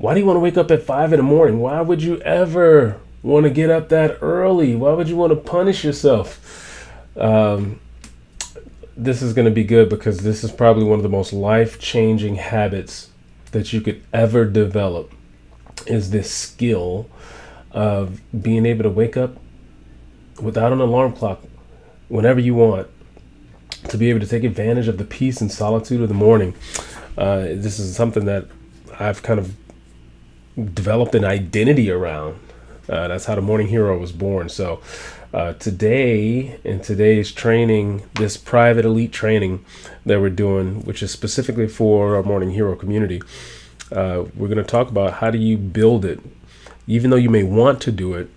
Why do you want to wake up at 5 in the morning? Why would you ever want to get up that early? Why would you want to punish yourself? This is going to be good because this is probably one of the most life-changing habits that you could ever develop, is this skill of being able to wake up without an alarm clock whenever you want, to be able to take advantage of the peace and solitude of the morning. This is something that I've kind of developed an identity around. That's how the Morning Hero was born. So today, in today's training, this private elite training that we're doing, which is specifically for our Morning Hero community, we're going to talk about how do you build it. Even though you may want to do it,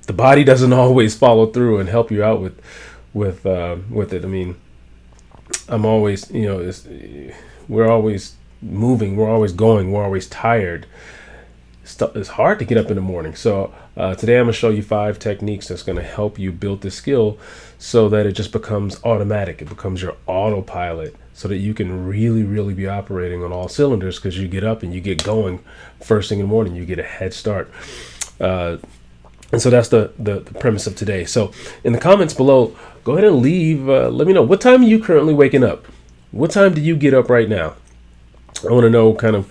the body doesn't always follow through and help you out with it. I mean, I'm always, we're always moving, we're always going, we're always tired. It's hard to get up in the morning. So today I'm going to show you 5 techniques that's going to help you build this skill so that it just becomes automatic. It becomes your autopilot so that you can really, really be operating on all cylinders, because you get up and you get going first thing in the morning. You get a head start. And so that's the premise of today. So in the comments below, go ahead and leave. Let me know, what time are you currently waking up? What time do you get up right now? I want to know, kind of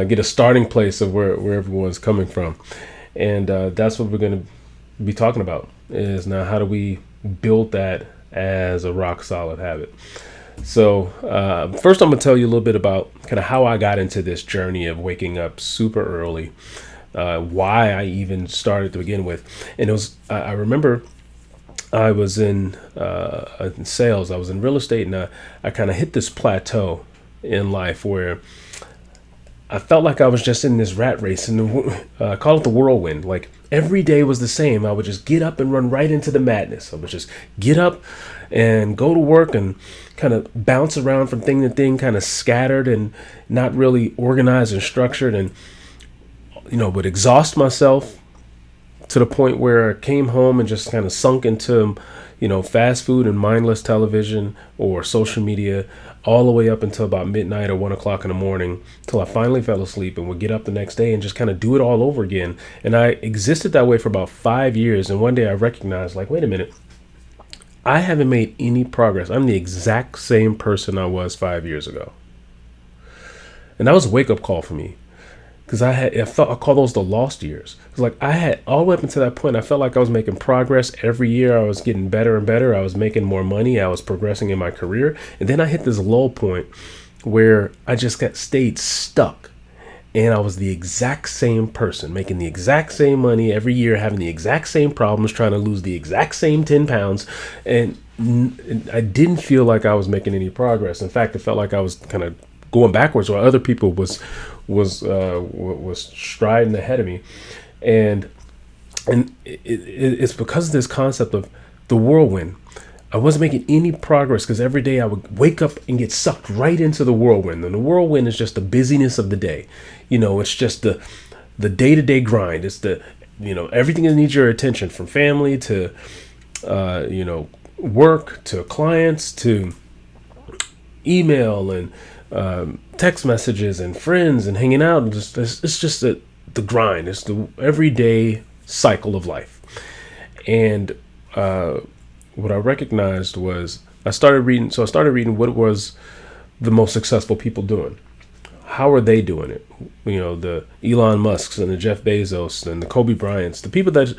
get a starting place of where everyone's coming from. And that's what we're going to be talking about, is now how do we build that as a rock solid habit. So first I'm going to tell you a little bit about kind of how I got into this journey of waking up super early. Why I even started to begin with. And it was, I remember I was in sales, I was in real estate, and I kind of hit this plateau in life where I felt like I was just in this rat race, and I call it the whirlwind. Like every day was the same. I would just get up and run right into the madness. I would just get up and go to work and kind of bounce around from thing to thing, kind of scattered and not really organized and structured, and would exhaust myself to the point where I came home and just kind of sunk into, fast food and mindless television or social media all the way up until about midnight or 1 o'clock in the morning, till I finally fell asleep and would get up the next day and just kind of do it all over again. And I existed that way for about 5 years. And one day I recognized, like, wait a minute, I haven't made any progress. I'm the exact same person I was 5 years ago. And that was a wake-up call for me. Because I call those the lost years. It's like I had all the way up until that point, I felt like I was making progress every year. I was getting better and better. I was making more money. I was progressing in my career. And then I hit this low point where I just stayed stuck. And I was the exact same person, making the exact same money every year, having the exact same problems, trying to lose the exact same 10 pounds. And I didn't feel like I was making any progress. In fact, it felt like I was kind of going backwards, while other people was striding ahead of me. And it's because of this concept of the whirlwind. I wasn't making any progress because every day I would wake up and get sucked right into the whirlwind. And the whirlwind is just the busyness of the day. It's just the day-to-day grind. It's everything that needs your attention, from family to work to clients to email and text messages and friends and hanging out. And it's just the grind. It's the everyday cycle of life. And what I recognized was I started reading what was the most successful people doing. How are they doing it? The Elon Musks and the Jeff Bezos and the Kobe Bryants, the people that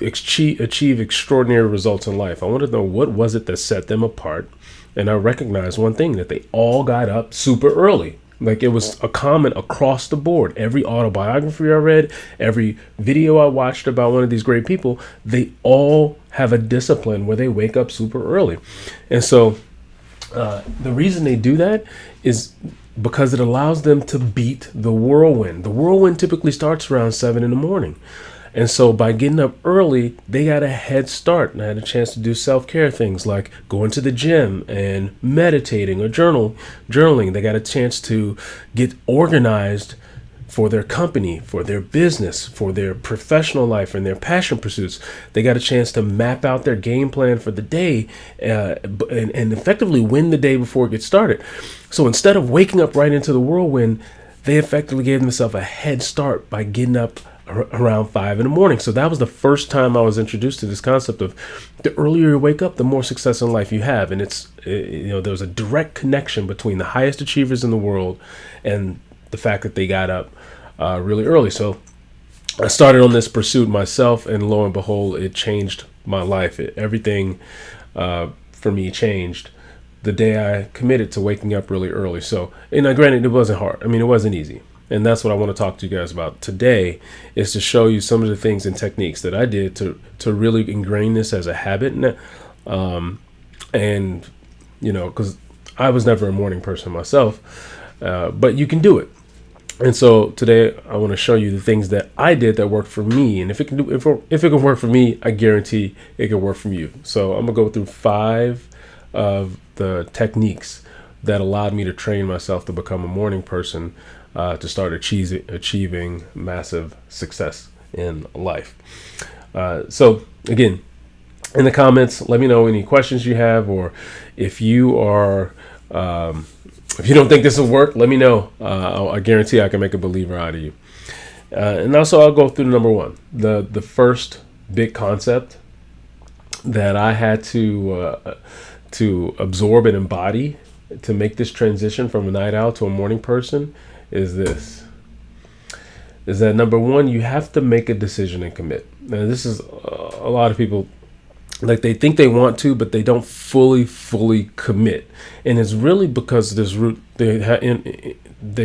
achieve extraordinary results in life. I wanted to know, what was it that set them apart? And I recognized one thing, that they all got up super early. Like it was a common across the board. Every autobiography I read, every video I watched about one of these great people, they all have a discipline where they wake up super early. And so the reason they do that is because it allows them to beat the whirlwind. The whirlwind typically starts around 7 in the morning. And so by getting up early, they got a head start, and I had a chance to do self-care things like going to the gym and meditating or journaling. They got a chance to get organized for their company, for their business, for their professional life and their passion pursuits. They got a chance to map out their game plan for the day and effectively win the day before it gets started. So instead of waking up right into the whirlwind, they effectively gave themselves a head start by getting up around 5 in the morning. So that was the first time I was introduced to this concept of the earlier you wake up, the more success in life you have. And there's a direct connection between the highest achievers in the world and the fact that they got up really early. So I started on this pursuit myself, and lo and behold, it changed my life. Everything for me changed the day I committed to waking up really early. So, and granted, it wasn't hard. I mean, it wasn't easy. And that's what I want to talk to you guys about today, is to show you some of the things and techniques that I did to really ingrain this as a habit. And because I was never a morning person myself, but you can do it. And so today I want to show you the things that I did that worked for me. And if it can work for me, I guarantee it can work for you. So I'm gonna go through 5 of the techniques that allowed me to train myself to become a morning person, to start achieving massive success in life. So again, in the comments, let me know any questions you have, or if you are if you don't think this will work, let me know. I guarantee I can make a believer out of you. And also, I'll go through number 1, the first big concept that I had to absorb and embody to make this transition from a night owl to a morning person is that number 1, you have to make a decision and commit. Now, this is a lot of people, like, they think they want to, but they don't fully commit. And it's really because they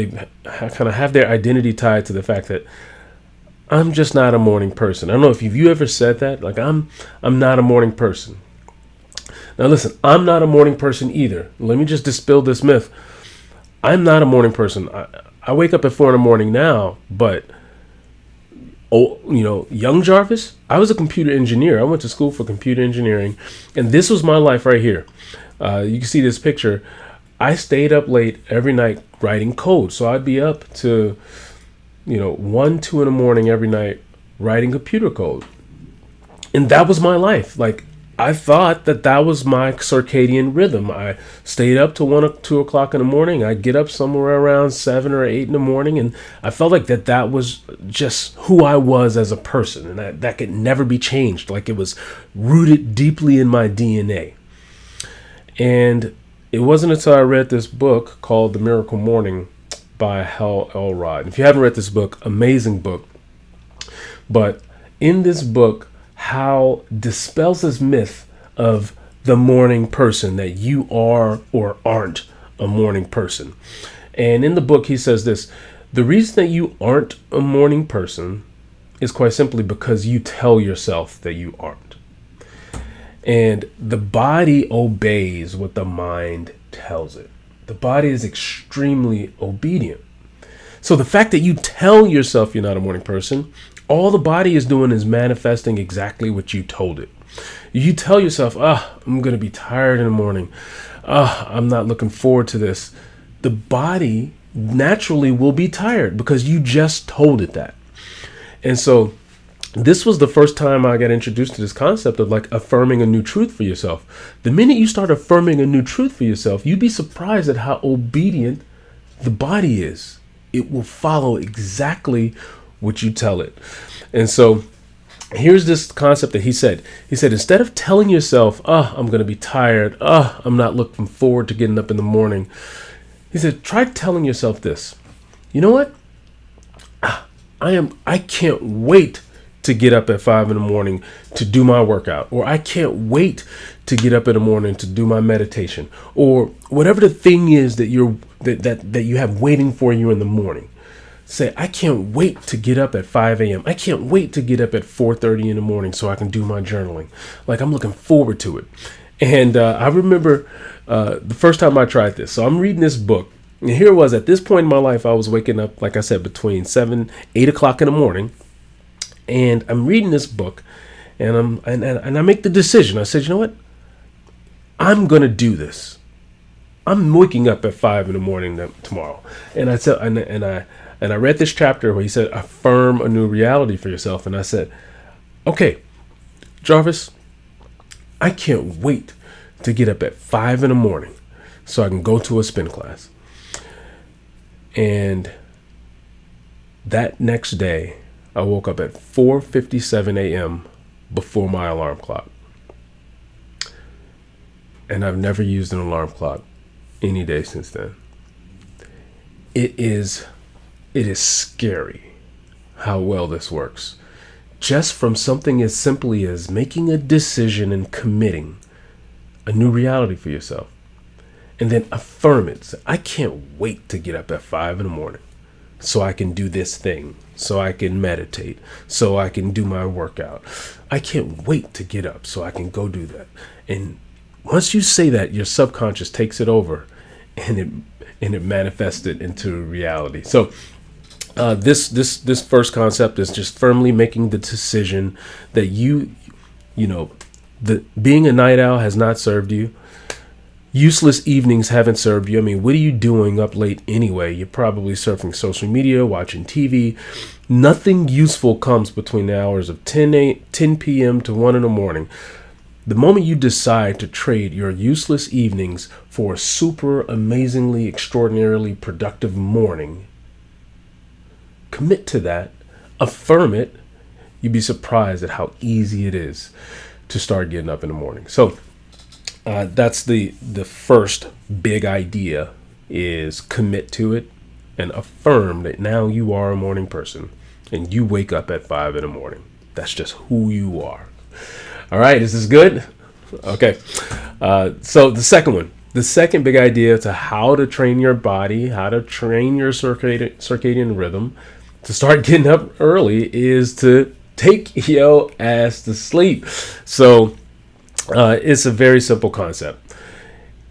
kind of have their identity tied to the fact that I'm just not a morning person. I don't know if you ever said that, like, I'm not a morning person. Now listen, I'm not a morning person either. Let me just dispel this myth. I'm not a morning person. I wake up at 4 in the morning now, but young Jarvis, I was a computer engineer. I went to school for computer engineering, and this was my life right here. You can see this picture. I stayed up late every night writing code. So I'd be up to, 1, 2 in the morning every night writing computer code. And that was my life. Like, I thought that was my circadian rhythm. I stayed up till 1 or 2 o'clock in the morning. I'd get up somewhere around 7 or 8 in the morning, and I felt like that was just who I was as a person, and that could never be changed. Like, it was rooted deeply in my DNA. And it wasn't until I read this book called The Miracle Morning by Hal Elrod. If you haven't read this book, amazing book. But in this book, Hal dispels this myth of the morning person, that you are or aren't a morning person. And in the book, he says this: the reason that you aren't a morning person is quite simply because you tell yourself that you aren't. And the body obeys what the mind tells it. The body is extremely obedient. So the fact that you tell yourself you're not a morning person, all the body is doing is manifesting exactly what you told it. You tell yourself, I'm going to be tired in the morning. I'm not looking forward to this. The body naturally will be tired because you just told it that. And so this was the first time I got introduced to this concept of, like, affirming a new truth for yourself. The minute you start affirming a new truth for yourself, you'd be surprised at how obedient the body is. It will follow exactly what you tell it. And so here's this concept that he said. He said, instead of telling yourself, I'm going to be tired, I'm not looking forward to getting up in the morning, he said, try telling yourself this: you know what? I can't wait to get up at 5 in the morning to do my workout, or I can't wait to get up in the morning to do my meditation, or whatever the thing is that you have waiting for you in the morning. Say, I can't wait to get up at 5 a.m. I can't wait to get up at 4:30 in the morning so I can do my journaling. Like, I'm looking forward to it. And I remember the first time I tried this. So I'm reading this book, and here it was. At this point in my life, I was waking up, like I said, between 8 o'clock in the morning. And I'm reading this book, and I make the decision. I said, you know what? I'm gonna do this. I'm waking up at 5 in the morning tomorrow. And I said, and I read this chapter where he said, affirm a new reality for yourself. And I said, okay, Jarvis, I can't wait to get up at 5 in the morning so I can go to a spin class. And That next day, I woke up at 4:57 a.m. before my alarm clock. And I've never used an alarm clock any day since then. It is scary how well this works. Just from something as simply as making a decision and committing a new reality for yourself. And then affirm it. Say, I can't wait to get up at 5 in the morning so I can do this thing, so I can meditate, so I can do my workout. I can't wait to get up so I can go do that. And once you say that, your subconscious takes it over and it manifests it into reality. So this first concept is just firmly making the decision that the being a night owl has not served you. Useless evenings haven't served you. I mean, what are you doing up late anyway? You're probably surfing social media, watching TV. Nothing useful comes between the hours of 10 p.m. to 1 in the morning. The moment you decide to trade your useless evenings for a super amazingly, extraordinarily productive morning, commit to that, affirm it, you'd be surprised at how easy it is to start getting up in the morning. So that's the first big idea, is commit to it and affirm that now you are a morning person and you wake up at 5 in the morning. That's just who you are. All right, is this good? Okay. So the second big idea to how to train your body, how to train your circadian rhythm to start getting up early is to take your ass to sleep. So it's a very simple concept.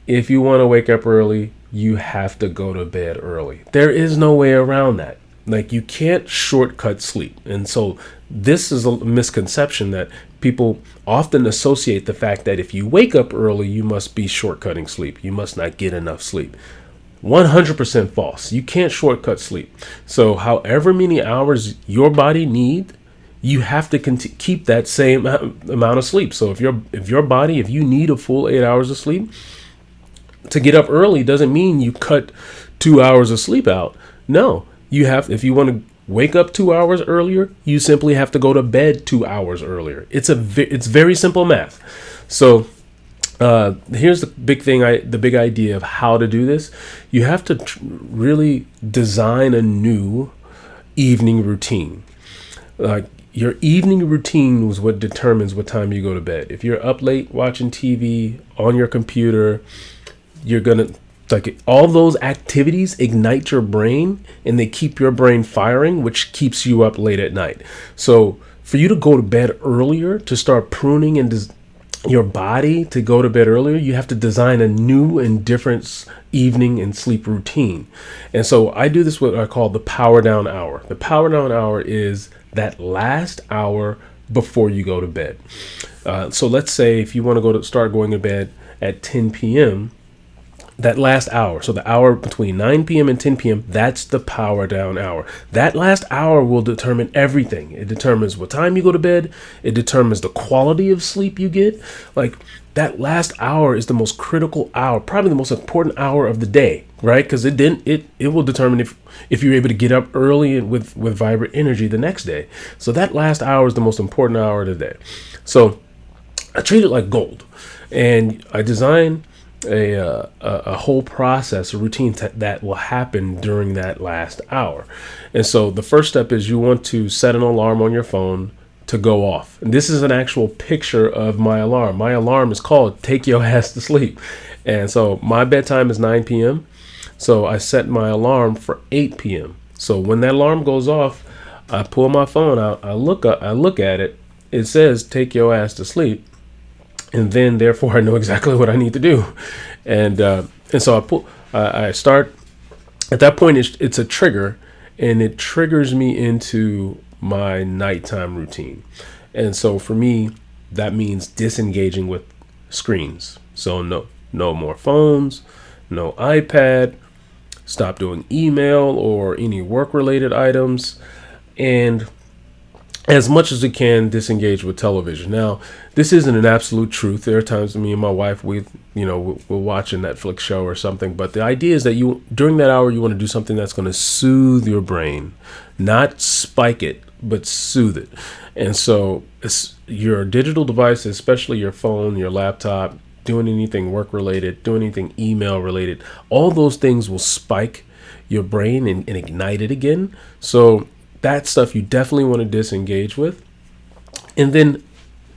If you want to wake up early, you have to go to bed early. There is no way around that. Like, you can't shortcut sleep. And so this is a misconception that people often associate the fact that if you wake up early, you must be shortcutting sleep. You must not get enough sleep. 100% false. You can't shortcut sleep. So however many hours your body needs, you have to keep that same amount of sleep. So if you need a full 8 hours of sleep, to get up early doesn't mean you cut 2 hours of sleep out. No, if you want to wake up 2 hours earlier, you simply have to go to bed 2 hours earlier. It's very simple math. So here's the big thing, the big idea of how to do this. You have to really design a new evening routine. Your evening routine is what determines what time you go to bed. If you're up late watching TV on your computer, you're gonna, all those activities ignite your brain and they keep your brain firing, which keeps you up late at night. So for you to go to bed earlier, to start pruning and your body to go to bed earlier, you have to design a new and different evening and sleep routine. And so I do this, what I call the power down hour. The power down hour is that last hour before you go to bed. So let's say if you want to start going to bed at 10 p.m., that last hour, so the hour between 9 p.m. and 10 p.m., that's the power down hour. That last hour will determine everything. It determines what time you go to bed. It determines the quality of sleep you get. Like, that last hour is the most critical hour, probably the most important hour of the day, right? Because it will determine if you're able to get up early and with vibrant energy the next day. So that last hour is the most important hour of the day. So I treat it like gold, and I design a whole process, a routine that will happen during that last hour. And so the first step is you want to set an alarm on your phone to go off. And this is an actual picture of my alarm. My alarm is called Take Your Ass to Sleep. And so my bedtime is 9 p.m. So I set my alarm for 8 p.m. So when that alarm goes off, I pull my phone out, I look at it, it says Take Your Ass to Sleep. And then, therefore, I know exactly what I need to do, and so I start. At that point, it's a trigger, and it triggers me into my nighttime routine. And so, for me, that means disengaging with screens. So no more phones, no iPad. Stop doing email or any work-related items, and as much as we can, disengage with television. Now, this isn't an absolute truth. There are times me and my wife, we're watching a Netflix show or something. But the idea is that during that hour, you want to do something that's going to soothe your brain, not spike it, but soothe it. And so your digital device, especially your phone, your laptop, doing anything work related, doing anything email related, all those things will spike your brain and ignite it again. So that stuff you definitely want to disengage with. And then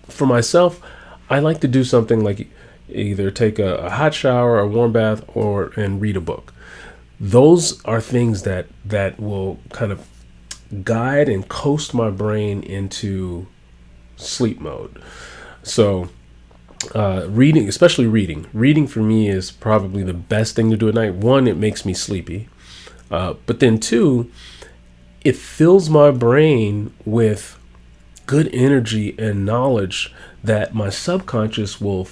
for myself, I like to do something like either take a hot shower, a warm bath, and read a book. Those are things that will kind of guide and coast my brain into sleep mode. So reading, especially reading for me is probably the best thing to do at night. One, it makes me sleepy. But then two, it fills my brain with good energy and knowledge that my subconscious will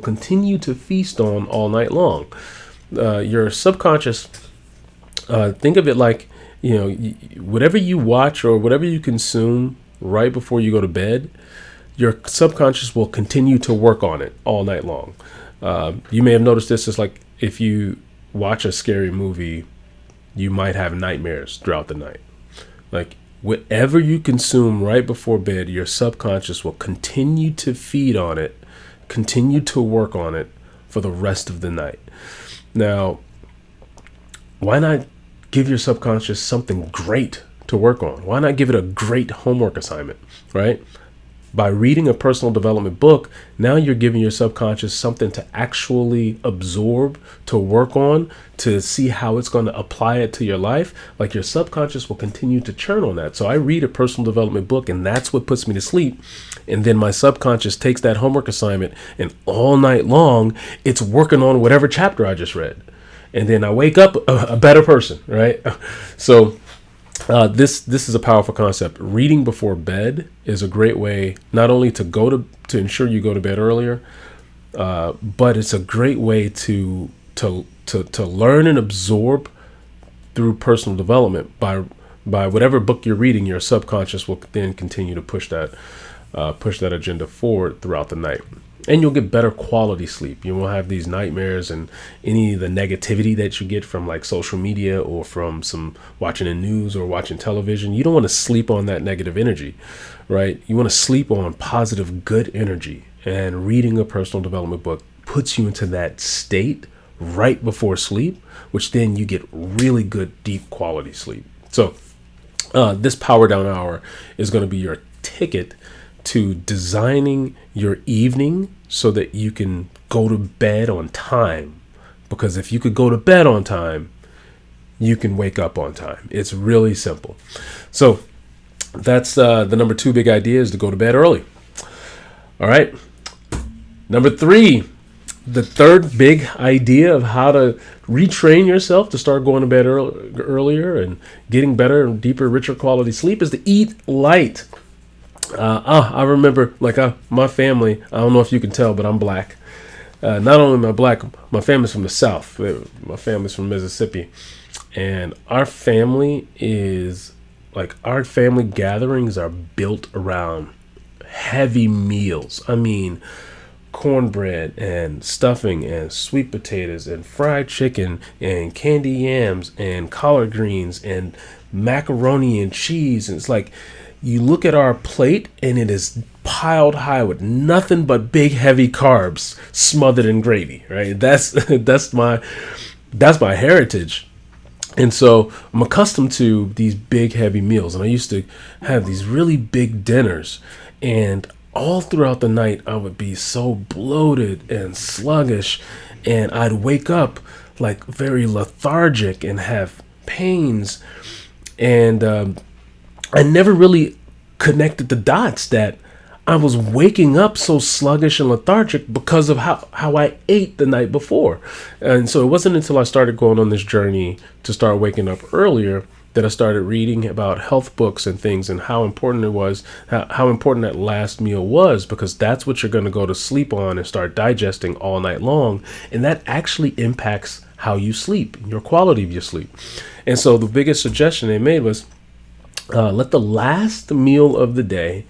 continue to feast on all night long. Your subconscious, think of it like, whatever you watch or whatever you consume right before you go to bed, your subconscious will continue to work on it all night long. You may have noticed this. Is like if you watch a scary movie, you might have nightmares throughout the night. Like whatever you consume right before bed, your subconscious will continue to feed on it, continue to work on it for the rest of the night. Now, why not give your subconscious something great to work on? Why not give it a great homework assignment, right? By reading a personal development book, now you're giving your subconscious something to actually absorb, to work on, to see how it's going to apply it to your life. Like your subconscious will continue to churn on that. So I read a personal development book and that's what puts me to sleep. And then my subconscious takes that homework assignment and all night long, it's working on whatever chapter I just read. And then I wake up a better person, right? So this is a powerful concept. Reading before bed is a great way not only to ensure you go to bed earlier, but it's a great way to learn and absorb through personal development. By whatever book you're reading, your subconscious will then continue to push that agenda forward throughout the night. And you'll get better quality sleep. You won't have these nightmares and any of the negativity that you get from like social media or from some watching the news or watching television. You don't want to sleep on that negative energy, right? You want to sleep on positive, good energy. And reading a personal development book puts you into that state right before sleep, which then you get really good, deep quality sleep. So this power down hour is going to be your ticket to designing your evening so that you can go to bed on time. Because if you could go to bed on time, you can wake up on time. It's really simple. So that's the number 2 big idea, is to go to bed early. All right. Number 3, the third big idea of how to retrain yourself to start going to bed earlier and getting better and deeper, richer quality sleep is to eat light. I remember my family, I don't know if you can tell, but I'm black. Not only am I black, my family's from the South. My family's from Mississippi. And our family gatherings are built around heavy meals. I mean, cornbread and stuffing and sweet potatoes and fried chicken and candy yams and collard greens and macaroni and cheese. And it's like, you look at our plate and it is piled high with nothing but big heavy carbs smothered in gravy, right? That's my heritage. And so I'm accustomed to these big heavy meals, and I used to have these really big dinners, and all throughout the night I would be so bloated and sluggish, and I'd wake up like very lethargic and have pains. And I never really connected the dots that I was waking up so sluggish and lethargic because of how I ate the night before. And so it wasn't until I started going on this journey to start waking up earlier that I started reading about health books and things and how important it was, how important that last meal was, because that's what you're going to go to sleep on and start digesting all night long. And that actually impacts how you sleep, your quality of your sleep. And so the biggest suggestion they made was, Let the last meal of the day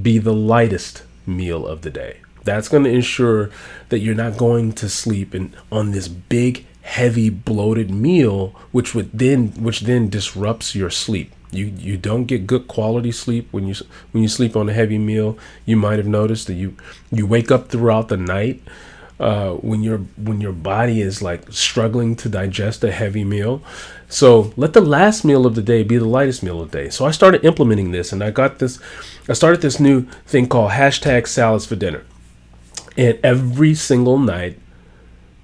be the lightest meal of the day. That's going to ensure that you're not going to sleep on this big, heavy, bloated meal, which then disrupts your sleep. You don't get good quality sleep when you sleep on a heavy meal. You might have noticed that you wake up throughout the night when your body is like struggling to digest a heavy meal. So let the last meal of the day be the lightest meal of the day. So I started implementing this, and I started this new thing called #salads for dinner. And every single night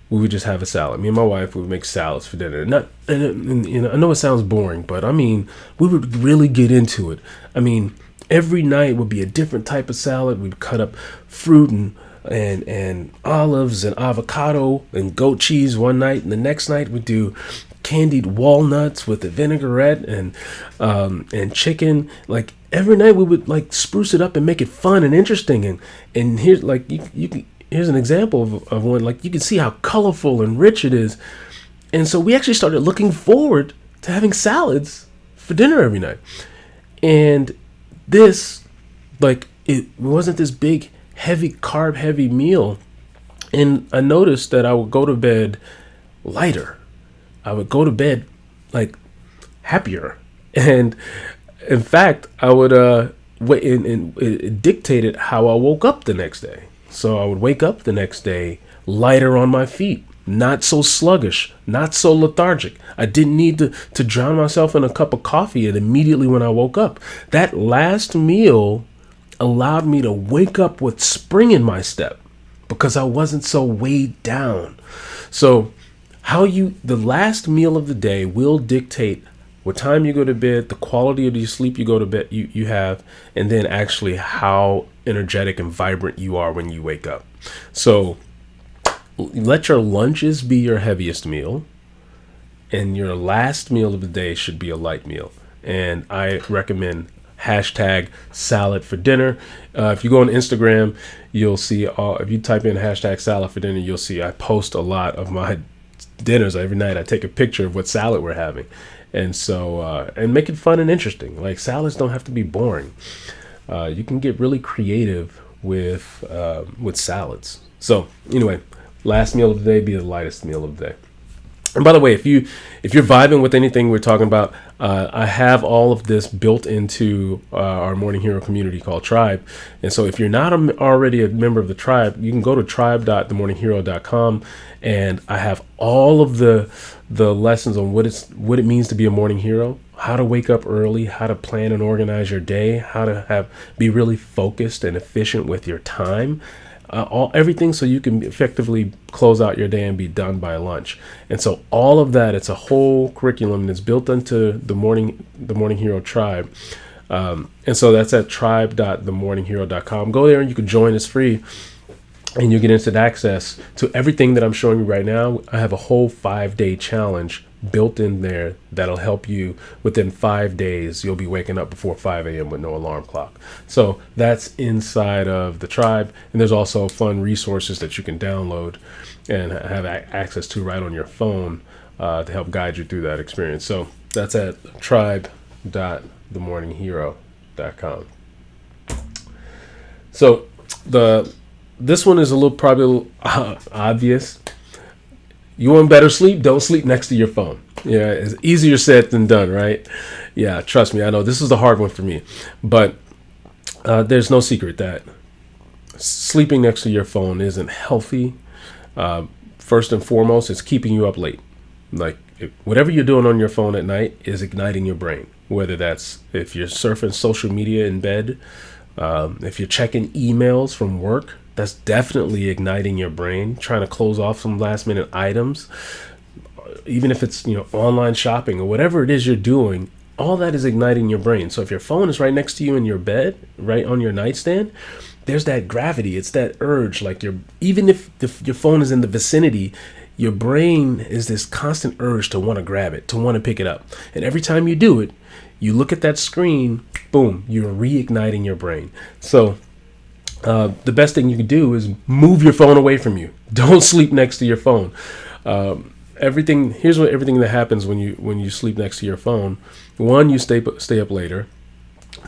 we would just have a salad. Me and my wife would make salads for dinner. And you know, I know it sounds boring, but I mean, we would really get into it. I mean, every night would be a different type of salad. We'd cut up fruit and olives and avocado and goat cheese one night, and the next night we'd do candied walnuts with a vinaigrette and chicken. Like every night we would like spruce it up and make it fun and interesting. And here's like here's an example of one, like you can see how colorful and rich it is. And so we actually started looking forward to having salads for dinner every night. And this, like, it wasn't this big, heavy, carb-heavy meal. And I noticed that I would go to bed lighter. I would go to bed, like, happier. And, in fact, I would wait, and it dictated how I woke up the next day. So I would wake up the next day lighter on my feet, not so sluggish, not so lethargic. I didn't need to drown myself in a cup of coffee and immediately when I woke up. That last meal allowed me to wake up with spring in my step because I wasn't so weighed down. So the last meal of the day will dictate what time you go to bed, the quality of your sleep you go to bed you have, and then actually how energetic and vibrant you are when you wake up. So let your lunches be your heaviest meal, and your last meal of the day should be a light meal. And I recommend #salad for dinner. If you go on Instagram, you'll see, if you type in #salad for dinner, you'll see I post a lot of my dinners every night. I take a picture of what salad we're having. And so, and make it fun and interesting. Like salads don't have to be boring. You can get really creative with salads. So anyway, last meal of the day be the lightest meal of the day. And by the way, if you're vibing with anything we're talking about, I have all of this built into our Morning Hero community called Tribe. And so if you're not already a member of the Tribe, you can go to tribe.themorninghero.com, and I have all of the lessons on what it means to be a morning hero, how to wake up early, how to plan and organize your day, how to be really focused and efficient with your time. Everything so you can effectively close out your day and be done by lunch. And so all of that, it's a whole curriculum that's built into the Morning Hero Tribe. And so that's at tribe.themorninghero.com. Go there and you can join. It's free. And you get instant access to everything that I'm showing you right now. I have a whole 5-day challenge built in there that'll help you within 5 days. You'll be waking up before 5 a.m. with no alarm clock. So that's inside of the Tribe. And there's also fun resources that you can download and have access to right on your phone to help guide you through that experience. So that's at tribe.themorninghero.com. So this one is probably a little obvious. You want better sleep? Don't sleep next to your phone. Yeah, it's easier said than done, right? Yeah, trust me. I know this is the hard one for me. But there's no secret that sleeping next to your phone isn't healthy. First and foremost, it's keeping you up late. Like whatever you're doing on your phone at night is igniting your brain. Whether that's if you're surfing social media in bed, if you're checking emails from work, that's definitely igniting your brain, trying to close off some last minute items. Even if it's, online shopping or whatever it is you're doing, all that is igniting your brain. So if your phone is right next to you in your bed, right on your nightstand, there's that gravity. It's that urge. Like even if your phone is in the vicinity, your brain is this constant urge to want to grab it, to want to pick it up. And every time you do it, you look at that screen, boom, you're reigniting your brain. So the best thing you can do is move your phone away from you. Don't sleep next to your phone. Here's what everything that happens when you sleep next to your phone. One, you stay up later.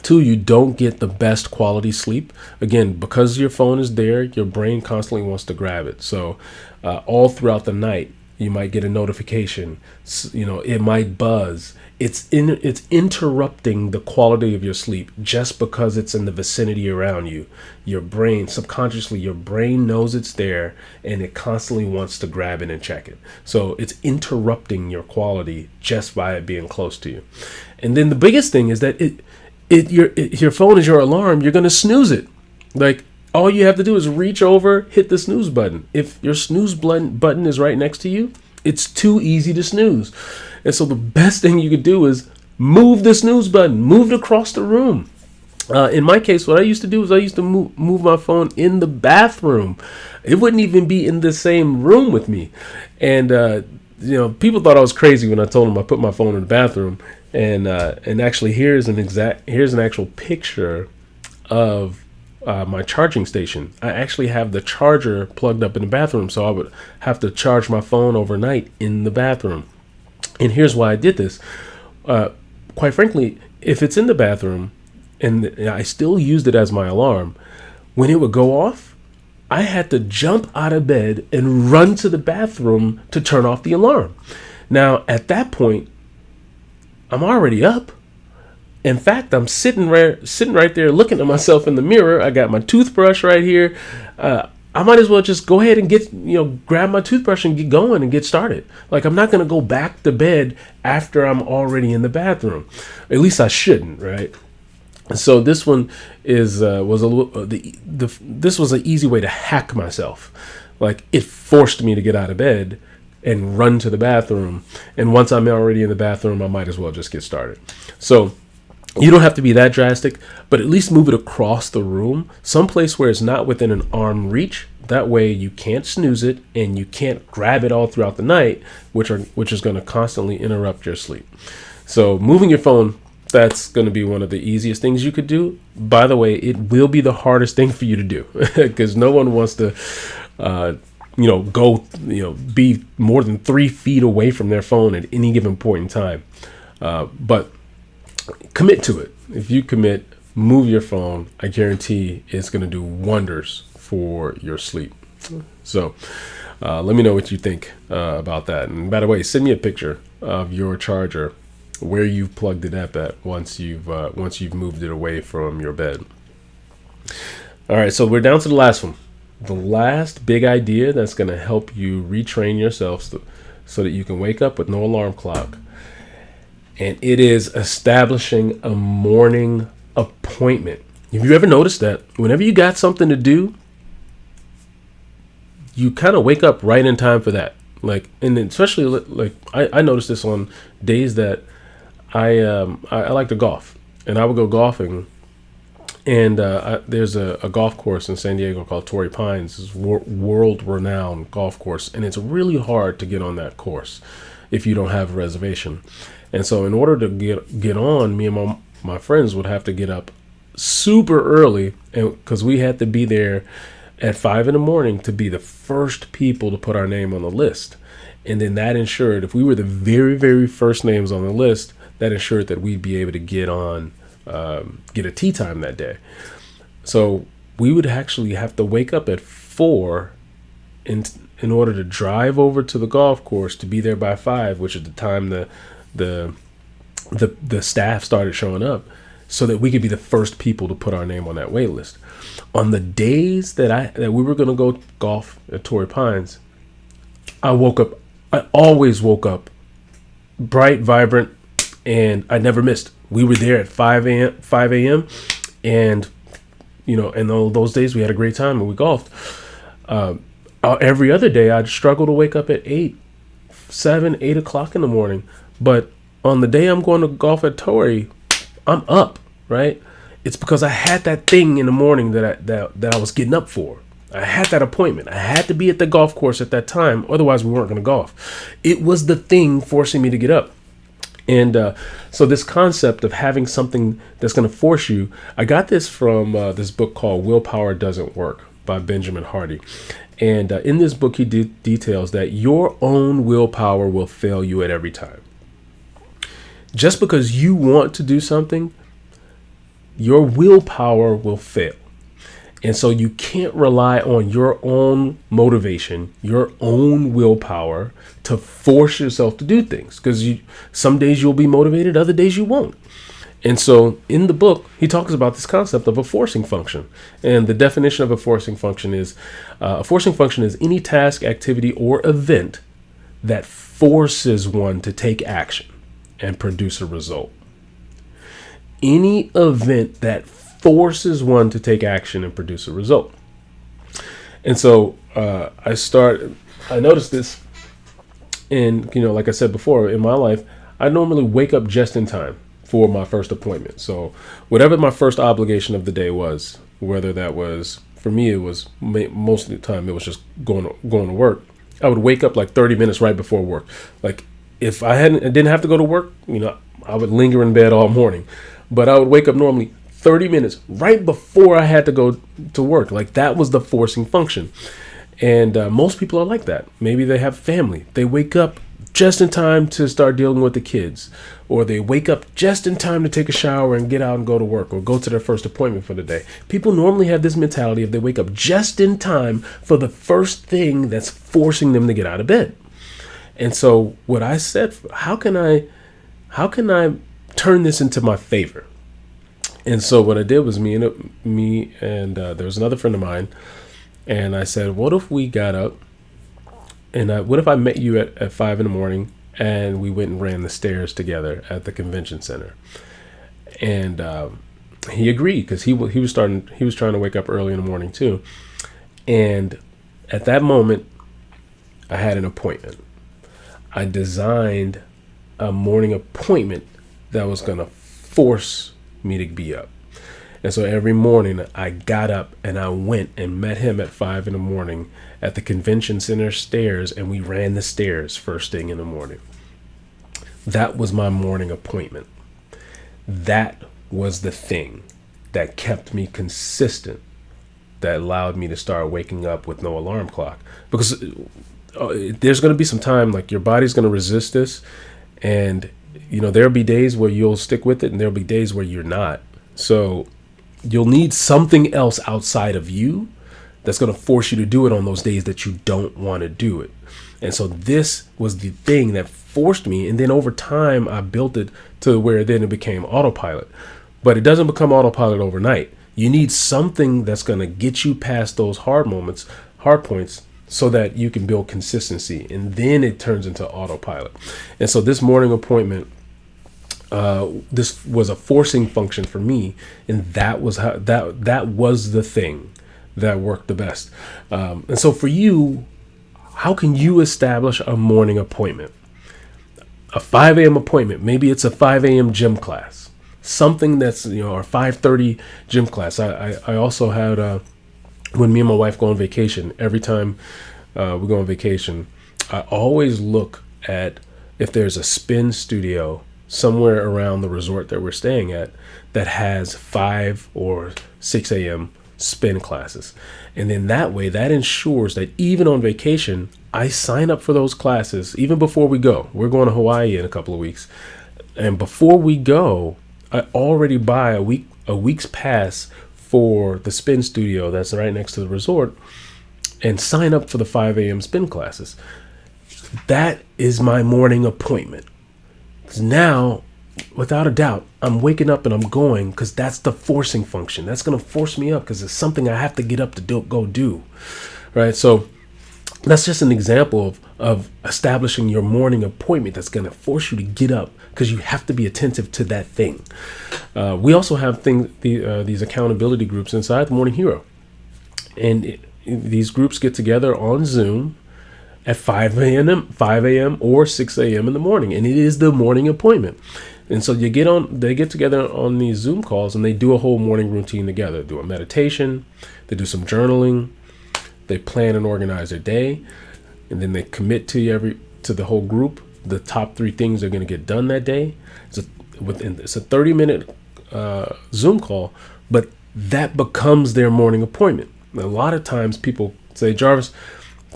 Two, you don't get the best quality sleep. Again, because your phone is there, your brain constantly wants to grab it. So all throughout the night, you might get a notification. It might buzz. It's interrupting the quality of your sleep just because it's in the vicinity around you. Your brain, subconsciously, your brain knows it's there, and it constantly wants to grab it and check it. So it's interrupting your quality just by it being close to you. And then the biggest thing is that your phone is your alarm. You're going to snooze it. Like, all you have to do is reach over, hit the snooze button. If your snooze button is right next to you, it's too easy to snooze. And so the best thing you could do is move the snooze button, move it across the room. In my case, what I used to do is I used to move my phone in the bathroom. It wouldn't even be in the same room with me. And, people thought I was crazy when I told them I put my phone in the bathroom. And actually, here's an actual picture of my charging station. I actually have the charger plugged up in the bathroom, so I would have to charge my phone overnight in the bathroom. And here's why I did this. Quite frankly, if it's in the bathroom and I still used it as my alarm, when it would go off, I had to jump out of bed and run to the bathroom to turn off the alarm. Now, at that point, I'm already up. In fact, I'm sitting right there looking at myself in the mirror. I got my toothbrush right here. I might as well just go ahead and grab my toothbrush and get going and get started. Like, I'm not going to go back to bed after I'm already in the bathroom. At least I shouldn't, right? So this one was this was an easy way to hack myself. Like, it forced me to get out of bed and run to the bathroom. And once I'm already in the bathroom, I might as well just get started. So you don't have to be that drastic, but at least move it across the room, someplace where it's not within an arm reach. That way you can't snooze it and you can't grab it all throughout the night, which is going to constantly interrupt your sleep. So moving your phone, that's going to be one of the easiest things you could do. By the way, it will be the hardest thing for you to do because no one wants to be more than 3 feet away from their phone at any given point in time. But commit to it. If you commit, move your phone, I guarantee it's going to do wonders for your sleep. So let me know what you think about that. And by the way, send me a picture of your charger, where you've plugged it up at once you've moved it away from your bed. All right, so we're down to the last one. The last big idea that's going to help you retrain yourself so that you can wake up with no alarm clock. And it is establishing a morning appointment. Have you ever noticed that whenever you got something to do, you kind of wake up right in time for that? Like, and especially like I noticed this on days that I like to golf, and I would go golfing. And there's a golf course in San Diego called Torrey Pines. It's world-renowned golf course, and it's really hard to get on that course if you don't have a reservation. And so in order to get on, me and my friends would have to get up super early, and because we had to be there at 5 a.m. to be the first people to put our name on the list. And then that ensured, if we were the very, very first names on the list, that ensured that we'd be able to get a tee time that day. So we would actually have to wake up at 4 in order to drive over to the golf course to be there by 5, which is the time the staff started showing up, so that we could be the first people to put our name on that wait list. On the days that we were going to go golf at Torrey Pines, I always woke up bright, vibrant, and I never missed. We were there at 5 a.m. And, and all those days we had a great time and we golfed. Every other day I'd struggle to wake up at 8 o'clock in the morning. But on the day I'm going to golf at Torrey, I'm up, right? It's because I had that thing in the morning that I was getting up for. I had that appointment. I had to be at the golf course at that time. Otherwise, we weren't going to golf. It was the thing forcing me to get up. And so this concept of having something that's going to force you, I got this from this book called Willpower Doesn't Work by Benjamin Hardy. And in this book, he details that your own willpower will fail you at every time. Just because you want to do something, your willpower will fail. And so you can't rely on your own motivation, your own willpower to force yourself to do things, because some days you'll be motivated, other days you won't. And so in the book, he talks about this concept of a forcing function. And the definition of a forcing function is any task, activity, or event that forces one to take action and produce a result. Any event that forces one to take action and produce a result. And so I noticed this in, like I said before, in my life, I normally wake up just in time for my first appointment. So whatever my first obligation of the day was, whether that was, for me, it was most of the time, it was just going to work. I would wake up like 30 minutes right before work. Like if I didn't have to go to work, I would linger in bed all morning, but I would wake up normally 30 minutes right before I had to go to work. Like that was the forcing function. And most people are like that. Maybe they have family. They wake up just in time to start dealing with the kids, or they wake up just in time to take a shower and get out and go to work or go to their first appointment for the day. People normally have this mentality of they wake up just in time for the first thing that's forcing them to get out of bed. And so what I said, how can I turn this into my favor? And so what I did was me and there was another friend of mine, and I said, what if we got up and what if I met you at 5 a.m. and we went and ran the stairs together at the convention center? And he agreed, because he was trying to wake up early in the morning too. And at that moment, I had an appointment. I designed a morning appointment that was going to force me to be up. And so every morning I got up and I went and met him at 5 a.m. at the convention center stairs, and we ran the stairs first thing in the morning. That was my morning appointment. That was the thing that kept me consistent, that allowed me to start waking up with no alarm clock. Because there's going to be some time, like your body's going to resist this, and there'll be days where you'll stick with it and there'll be days where you're not. So you'll need something else outside of you that's going to force you to do it on those days that you don't want to do it. And so this was the thing that forced me. And then over time, I built it to where then it became autopilot. But it doesn't become autopilot overnight. You need something that's going to get you past those hard points, so that you can build consistency. And then it turns into autopilot. And so this morning appointment, this was a forcing function for me, and that was that was the thing that worked the best. And so for you, how can you establish a morning appointment? A 5 a.m. appointment. Maybe it's a 5 a.m. gym class, something that's or 5:30 gym class. I also had when me and my wife go on vacation. Every time we go on vacation, I always look at if there's a spin studio somewhere around the resort that we're staying at that has 5 or 6 a.m. spin classes. And then that way, that ensures that even on vacation, I sign up for those classes even before we go. We're going to Hawaii in a couple of weeks. And before we go, I already buy a week's pass for the spin studio that's right next to the resort and sign up for the 5 a.m. spin classes. That is my morning appointment. 'Cause now, without a doubt, I'm waking up and I'm going, because that's the forcing function. That's going to force me up because it's something I have to get up to go do. Right? So that's just an example of establishing your morning appointment that's going to force you to get up, because you have to be attentive to that thing. We also have these accountability groups inside the Morning Hero. And these groups get together on Zoom at 5 a.m. or 6 a.m. in the morning. And it is the morning appointment. And so they get together on these Zoom calls, and they do a whole morning routine together. They do a meditation, they do some journaling, they plan and organize their day, and then they commit to the whole group the top 3 things they're going to get done that day. It's a 30-minute Zoom call, but that becomes their morning appointment. A lot of times people Say, Jarvis,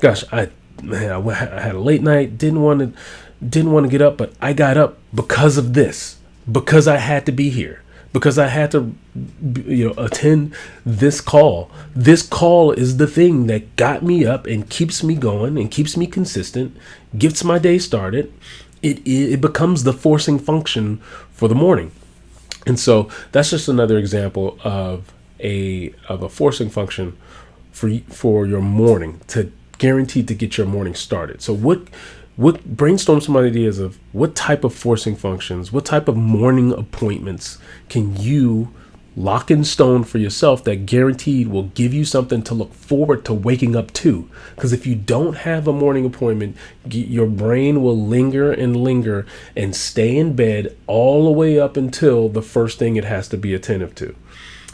gosh, I had a late night. Didn't want to get up, but I got up because of this. Because I had to be here. Because I had to, attend this call. This call is the thing that got me up and keeps me going and keeps me consistent, gets my day started. It becomes the forcing function for the morning. And so that's just another example of a forcing function for your morning, to guarantee to get your morning started. So what brainstorm some ideas of what type of forcing functions, what type of morning appointments can you lock in stone for yourself that guaranteed will give you something to look forward to waking up to. Because if you don't have a morning appointment, your brain will linger and stay in bed all the way up until the first thing it has to be attentive to.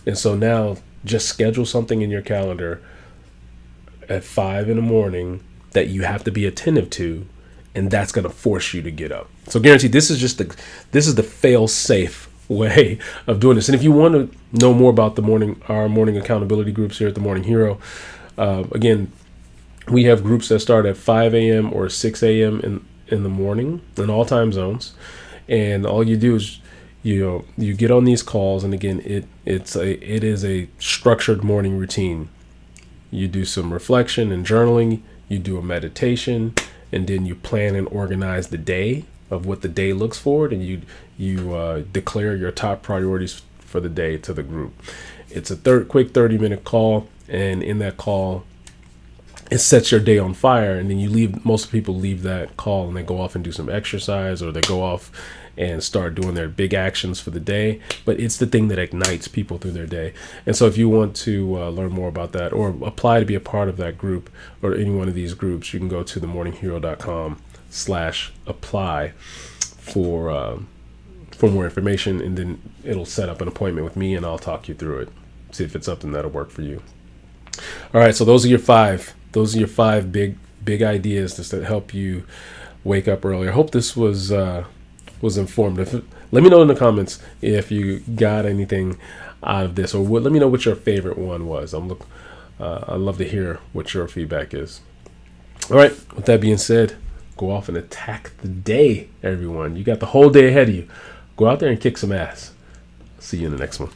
And so now just schedule something in your calendar at 5 a.m. that you have to be attentive to, and that's going to force you to get up. So guaranteed, this is the fail-safe way of doing this. And if you want to know more about our morning accountability groups here at the Morning Hero, again, we have groups that start at 5 a.m. or 6 a.m. in the morning in all time zones. And all you do is you get on these calls, and again, it is a structured morning routine. You do some reflection and journaling, you do a meditation, and then you plan and organize the day of what the day looks forward, and you declare your top priorities for the day to the group. It's a quick 30-minute call, and in that call, it sets your day on fire. And then most people leave that call and they go off and do some exercise, or they go off and start doing their big actions for the day. But it's the thing that ignites people through their day. And so if you want to learn more about that or apply to be a part of that group or any one of these groups, you can go to themorninghero.com/apply for more information, and then it'll set up an appointment with me and I'll talk you through it, see if it's something that'll work for you. All right, so those are your five big ideas just to help you wake up early. I hope this was informative. Let me know in the comments if you got anything out of this, or let me know what your favorite one was. I'd love to hear what your feedback is. All right, with that being said, go off and attack the day, everyone. You got the whole day ahead of you. Go out there and kick some ass. See you in the next one.